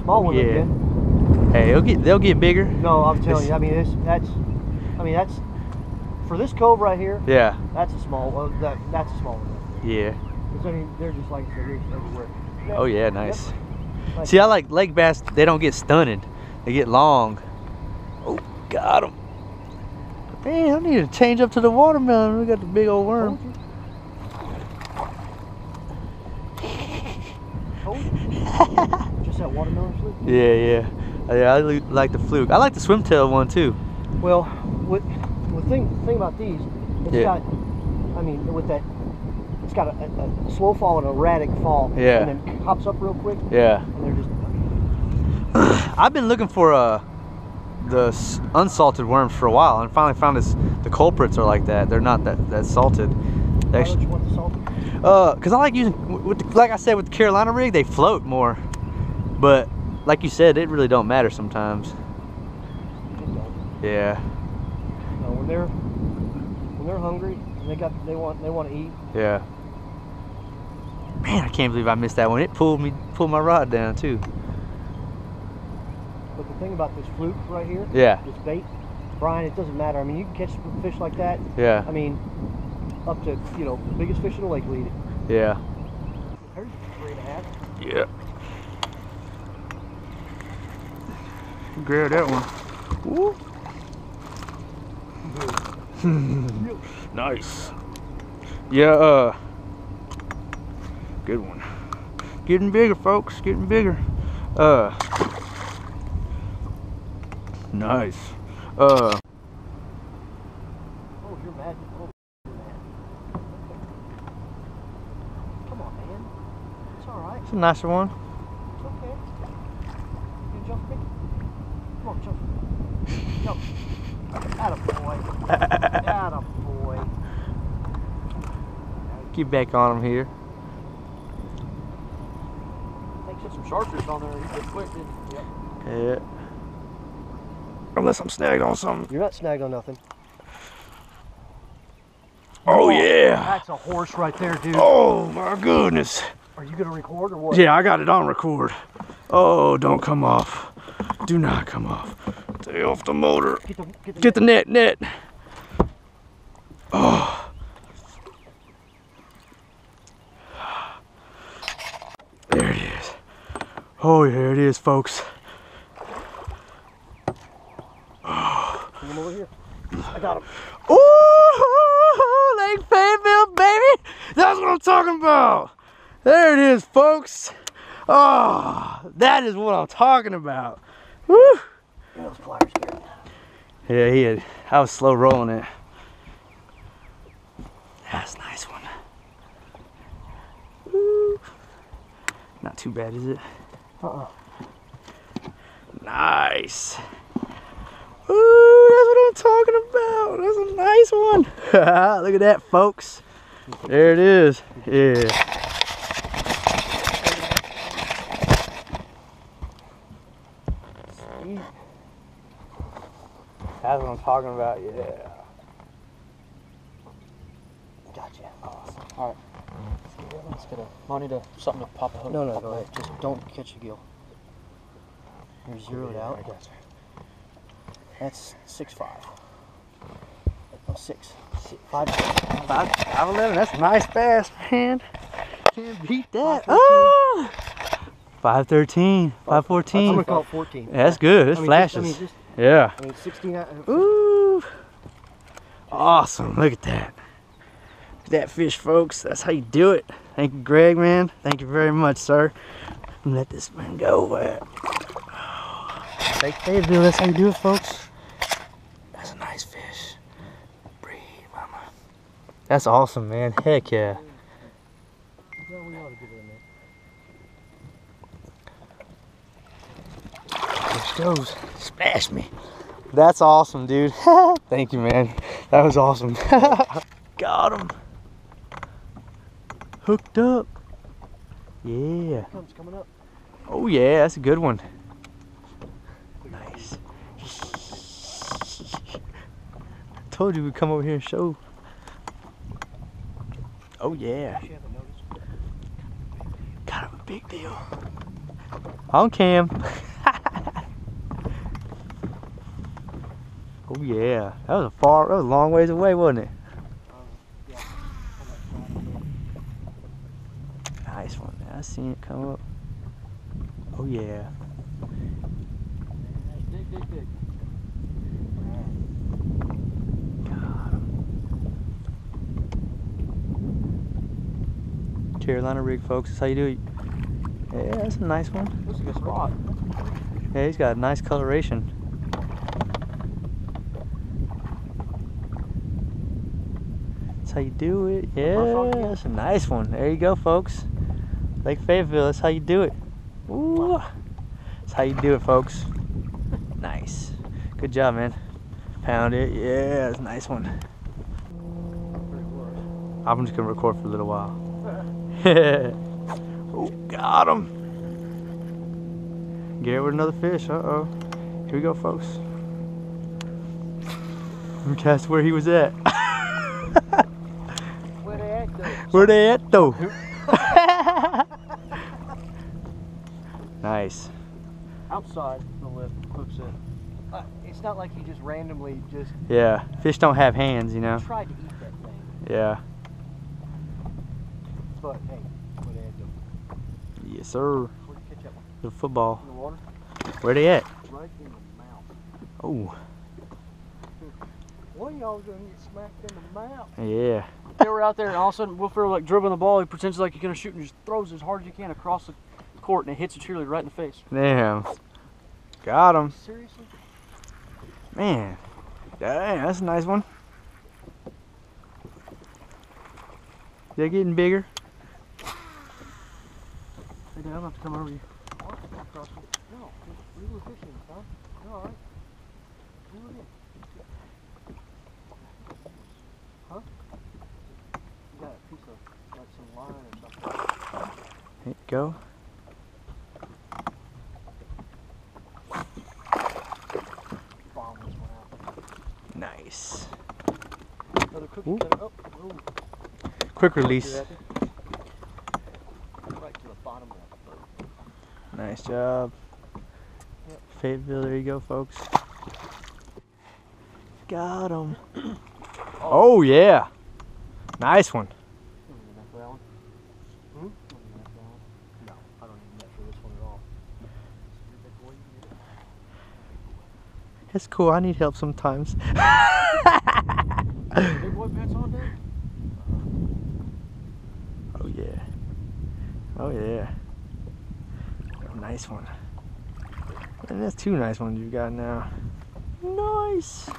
small one. Yeah. Hey, they'll get bigger. No, I'm telling you. I mean, that's for this cove right here. Yeah. That's a small one. That's a small one. Yeah. Because I mean, they're just like I said, they're everywhere. Oh yeah, nice. Yep. Nice. See, I like lake bass. They don't get stunted. They get long. Oh, got him. Man, I need to change up to the watermelon. We got the big old worm. Just that watermelon fluke? Yeah. I like the fluke. I like the swimtail one too. Well, the thing about these, it's got, I mean, with that, it's got a slow fall and a erratic fall. Yeah. And then hops up real quick. Yeah. And they're just. I've been looking for the unsalted worms for a while, and finally found the culprits are like that. They're not that salted. Why don't you want the salted? Cause I like using like I said with the Carolina rig, they float more. But like you said, it really don't matter sometimes. Yeah. No, when they're hungry and they want to eat. Yeah. Man, I can't believe I missed that one. It pulled my rod down too. But the thing about this fluke right here, yeah, this bait, Brian, it doesn't matter. I mean, you can catch fish like that. Yeah. I mean, up to, you know, the biggest fish in the lake will eat it. Yeah. There's 3.5. Yeah. Grab that one. Woo. Nice. Yeah, good one. Getting bigger, folks, getting bigger. Nice. Oh, you're mad. Oh, you're mad. Come on, man. It's all right. It's a nicer one. It's okay. You jump me? Come on, jump. Jump. Attaboy. Attaboy. Get back on him here. I think there's some sharpfish on there. He's been quick, didn't he? Yep. Yeah. Unless I'm snagged on something. You're not snagged on nothing. Oh yeah. That's a horse right there, dude. Oh my goodness. Are you gonna record or what? Yeah, I got it on record. Oh, don't come off. Do not come off. Stay off the motor. Get the net. Oh. There it is. Oh, there it is, folks. Bring him over here. I got him. Ooh, Lake Fayetteville, baby. That's what I'm talking about. There it is, folks. Oh, that is what I'm talking about. Woo. Those pliers here. Yeah, I was slow rolling it. That's a nice one. Woo. Not too bad, is it? Nice. Ooh, that's what I'm talking about. That's a nice one. Look at that, folks. There it is. Yeah. That's what I'm talking about, yeah. Gotcha. Awesome. All right. Let's get a money to something to pop a hook. No, go ahead. Just don't catch a gill. You're zeroed out. I got you. That's 6.5. Oh, 6. 5.11. That's a nice bass, man. Can't beat that. 5.13. 5.14. I'm gonna call it 14. Yeah, that's good. It flashes. Yeah. I mean, 16. Ooh. Awesome. Look at that. Look at that fish, folks. That's how you do it. Thank you, Greg, man. Thank you very much, sir. Let this man go. Lake Fayetteville, that's how you do it, folks. That's a nice fish. Breathe, mama. That's awesome, man. Heck yeah. There she goes. Smash me. That's awesome, dude. Thank you, man. That was awesome. Got him. Hooked up. Yeah. Coming up. Oh yeah, that's a good one. Nice. Told you we'd come over here and show. Oh yeah. Kind of a big deal. On cam. Oh yeah, that was a long ways away, wasn't it? Yeah. Nice one. I seen it come up. Oh yeah. Dig. Got him. Carolina rig, folks. That's how you do it. Yeah, that's a nice one. This is a good spot. Yeah, he's got a nice coloration. That's how you do it. Yeah, that's a nice one. There you go, folks. Lake Fayetteville, that's how you do it. Ooh. That's how you do it, folks. Nice. Good job, man. Pound it. Yeah, that's a nice one. I'm just gonna record for a little while. Oh, got him. Get it with another fish. Uh-oh. Here we go, folks. Let me cast where he was at. Where they at, though? Where they at, though? Nice. Outside the lip hooks it. It's not like he just randomly just... Yeah, fish don't have hands, you know. Tried to eat that thing. Yeah. But, hey, where they at, though? Yes, sir. Where'd you catch that one? The football. In the water? Where they at? Right in the mouth. Oh. One of y'all gonna get smacked in the mouth. Yeah. They were out there, and all of a sudden, Will Ferrell like dribbling the ball. He pretends like he's gonna shoot and just throws as hard as he can across the court, and it hits a cheerleader right in the face. Damn. Got him. Seriously? Man. Dang, that's a nice one. They're getting bigger. Hey, Dad, I'm gonna have to come over you. What? No, we were fishing, huh? You all right? We were in. Huh? You got a piece of, like some line or something. There you go. Bomb this one out. Nice. Another cookie Ooh. cutter. Oh, ooh. Quick release. Right to the bottom of that boat. Nice job. Yep. Fayetteville, there you go, folks. Got him. Oh, yeah. Nice one. No, I don't need net for this one at all. It's cool. I need help sometimes. Big boy pants on, Dad? Oh, yeah. Oh, yeah. Nice one. And that's two nice ones you've got now. Nice.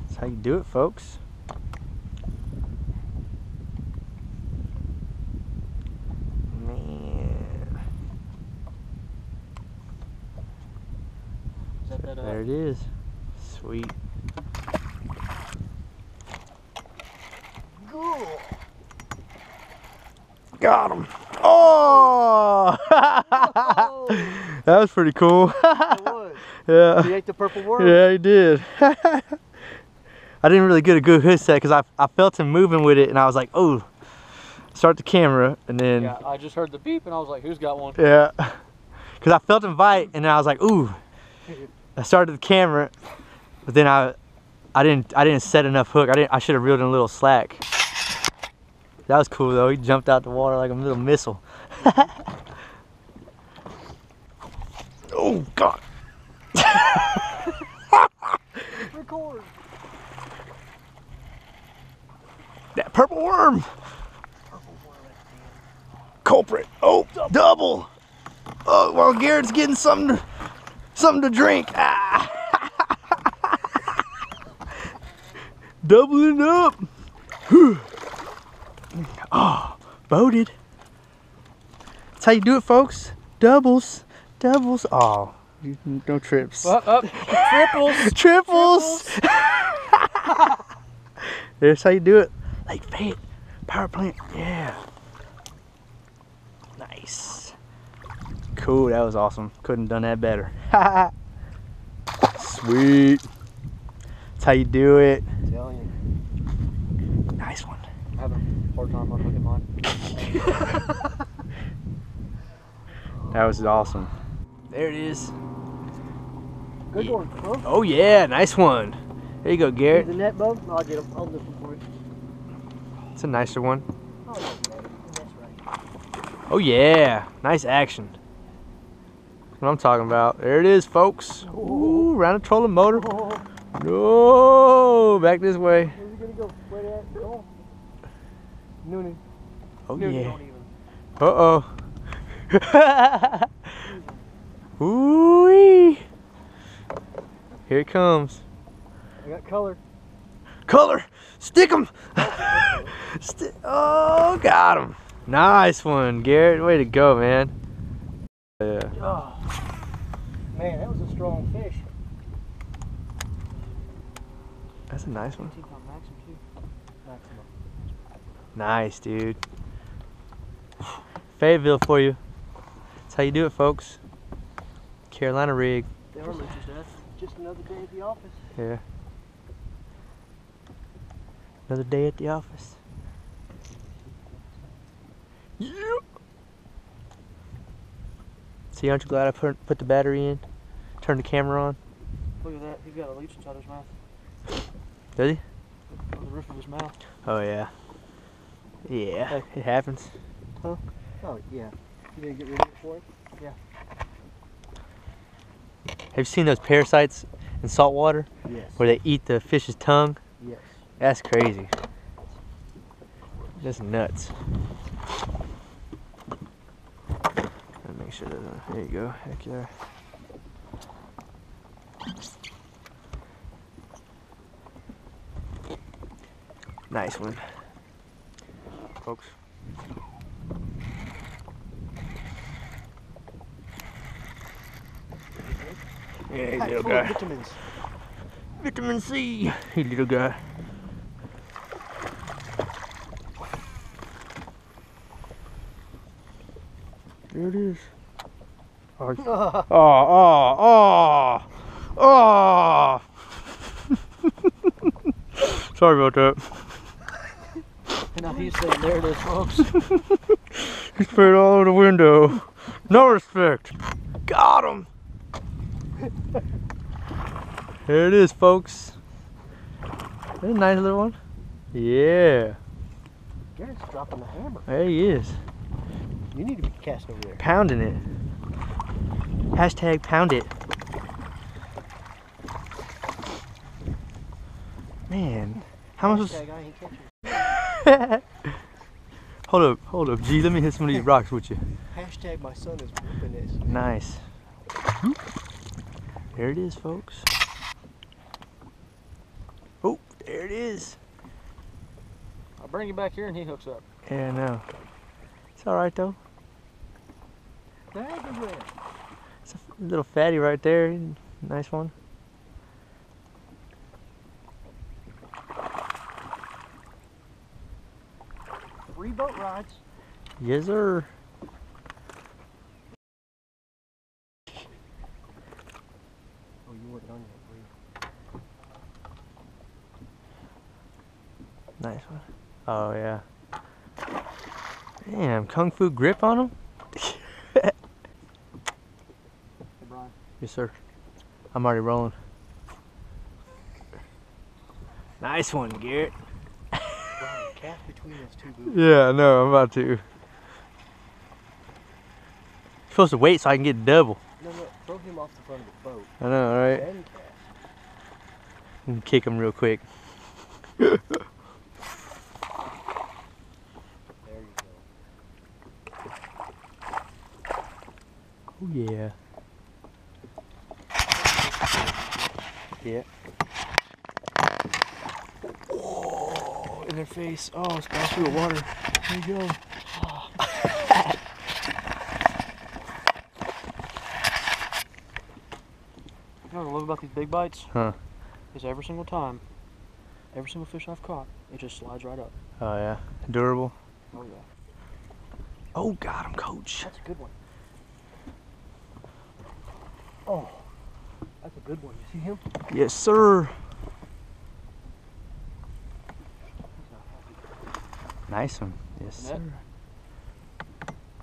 That's how you do it, folks. Man. Is that There it is. Sweet. Cool. Got him. Oh! That was pretty cool. It was. Yeah. He ate the purple worm? Yeah, he did. I didn't really get a good hood set because I felt him moving with it and I was like, oh, start the camera and then. Yeah, I just heard the beep and I was like, who's got one? Yeah. Because I felt him bite and then I was like, ooh. I started the camera, but then I didn't set enough hook. I should have reeled in a little slack. That was cool though. He jumped out the water like a little missile. Oh God. Record. That purple worm. Culprit. Oh, double. Oh, well, Garrett's getting something to drink. Ah. Doubling up. Oh, boated. That's how you do it, folks. Doubles. Doubles. Oh, no trips. Triples. Triples. That's how you do it. Lake Fayette power plant. Yeah. Nice. Cool. That was awesome. Couldn't have done that better. Sweet. That's how you do it. Tell you. Nice one. I'm having a hard time unhooking mine. That was awesome. There it is. Good one, huh? Oh yeah, nice one. There you go, Garrett. The net bug? I'll get him. I'll lift him for you. It's a nicer one. Oh, that's right. Oh yeah, nice action. That's what I'm talking about. There it is, folks. Ooh, round the trolling motor. No, back this way. Where's he gonna go? Where they at? Go. Noonie. Oh Noonie, yeah. don't even. Ooh-wee. Here it comes. I got color. Color! Stick 'em! Oh, got him. Nice one, Garrett. Way to go, man. Yeah. Oh, man, that was a strong fish. That's a nice one. Maximum too. Maximum. Nice, dude. Fayetteville for you. That's how you do it, folks. Carolina rig. They are leeches, Dad. Just another day at the office. Yeah. Another day at the office. Yeah. See, aren't you glad I put the battery in? Turned the camera on? Look at that. He's got a leech inside his mouth. Does he? On the roof of his mouth. Oh, yeah. Yeah, Hey. it happens. Huh? Oh, yeah. You didn't get rid of it for him? Yeah. Have you seen those parasites in salt water? Yes. Where they eat the fish's tongue? Yes. That's crazy. That's nuts. Make sure that, there you go. Heck yeah. Nice one, folks. Yeah, he's a little guy. Vitamins. Vitamin C. Hey, little guy. There it is. Oh, oh. Sorry about that. And now he's saying, there it is, folks. He sprayed all over the window. No respect. Got him. There it is, folks. That's a nice little one. Yeah. Garrett's dropping the hammer. There he is. You need to be casting over there. Pounding it. Hashtag pound it. Man, how much? Hashtag I ain't catching. Hold up, G. Let me hit some of these rocks with you. Hashtag my son is whooping this. Nice. There it is, folks. Oh, there it is. I'll bring you back here and he hooks up. Yeah, I know. It's all right though. Everywhere. It's a little fatty right there. Nice one. 3 boat rides. Yes, sir. Oh, you weren't done yet, were you? Nice one. Oh, yeah. Damn, Kung Fu grip on him? Hey, Brian. Yes, sir. I'm already rolling. Nice one, Garrett. Brian, cast between those 2 boots. Yeah, I know. I'm about to. You're supposed to wait so I can get double. No, throw him off the front of the boat. I know, right? Then cast. And kick him real quick. There you go. Oh, yeah. Yeah. Oh, in their face. Oh, it's passed through the water. There you go. You know what I love about these big bites? Huh. Is every single time, every single fish I've caught, it just slides right up. Oh, yeah. Durable. Oh, yeah. Oh, got him, coach. That's a good one. Oh, that's a good one. You see him? Yes, sir. He's not happy. Nice one. Yes, sir.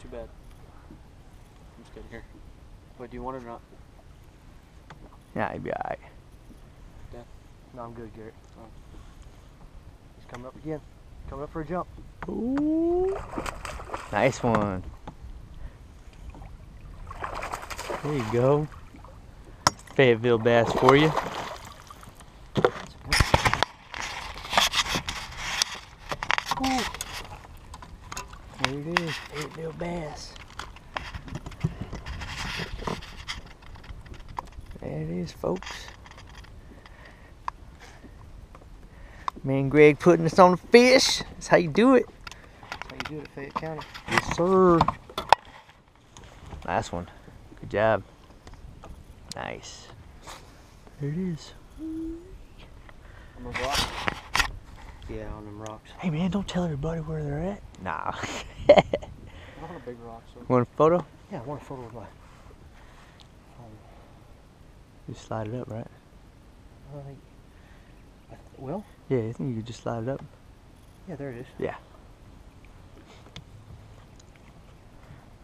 Too bad. I'm just kidding. Here. Wait, do you want it or not? Yeah, you'd be alright. Yeah. No, I'm good, Garrett. Oh. He's coming up again. Coming up for a jump. Ooh. Nice one. There you go. Fayetteville bass for you. Ooh. There it is, Fayetteville bass. There it is, folks. Man, Greg putting us on the fish. That's how you do it. That's how you do it at Fayette County. Yes, sir. Nice one. Good job. Nice. There it is. On those rocks? Yeah, on them rocks. Hey, man, don't tell everybody where they're at. Nah. Not on a big rock, so. Want a photo? Yeah, I want a photo of my. Just slide it up, right? Well? Yeah, I think you could just slide it up. Yeah, there it is. Yeah.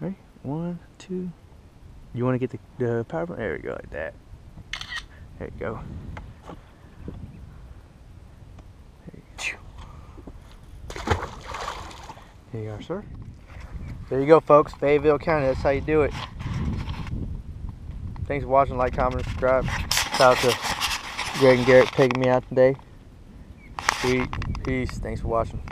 Ready? 1, 2. You want to get the power button? There we go, like that. There you go. There you are, sir. There you go, folks. Fayetteville County, that's how you do it. Thanks for watching. Like, comment, and subscribe. Shout out to Greg and Garrett taking me out today. Sweet. Peace. Thanks for watching.